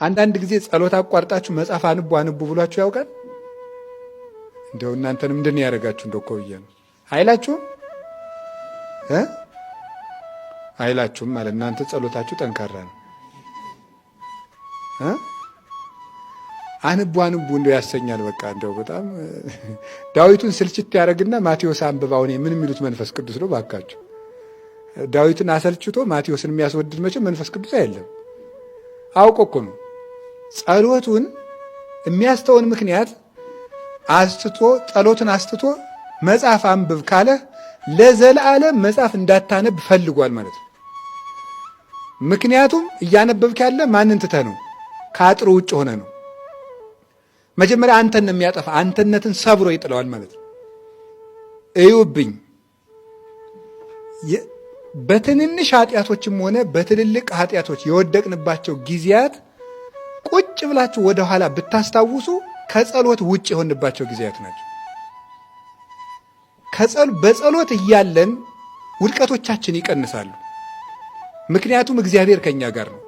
አንዳንድ ጊዜ ጸሎት አቋርጣችሁ መጽሐፍ አንቡ ብሏችሁ ያውቃል? እንደው እናንተንም እንደኔ ያደርጋችሁ እንደው ኮውየ ነው አይላችሁም? አይላችሁም ማለት እናንተ ጸሎታችሁ ጠንካራ ነው። አንቡ እንደው ያሰኛል። በቃ እንደው በጣም ዳዊቱን ስልችት ያደርግና ማቴዎስ አንብባው ነው ምን የሚሉት መንፈስ ቅዱስ ነው ባካችሁ። ዳዊትን አሰልችቶ ማቴዎስን የሚያስወድድ መቼ መንፈስ ቅዱስ አይደለም። አውቆ እኮ ነው ጸሎቱን የሚያስተውን ምክንያት አስትቶ ጸሎቱን አስትቶ መጽሐፍ አንብብ ካለ ለዘላለም መጽሐፍ እንዳታነብ ፈልጓል ማለት ነው። ምክንያቱም እያነበብክ ያለ ማንን ትተህ ነው? ከአጥሩ ውጭ ሆነ ነው። መጀመሪያ አንተን የሚያጠፋ አንተነትን ሰብሮ ይጥለዋል ማለት ነው። እዩብኝ በትንንሽ ኃጢአቶችም ሆነ በትልልቅ ኃጢአቶች የወደቅንባቸው ጊዜያት ቁጭ ብላችሁ ወደ ኋላ ብታስታውሱ ከጸሎት ውጭ የሆንባቸው ጊዜያት ናቸው። በጸሎት እያለን ውድቀቶቻችን ይቀንሳሉ። ምክንያቱም እግዚአብሔር ከኛ ጋር ነው።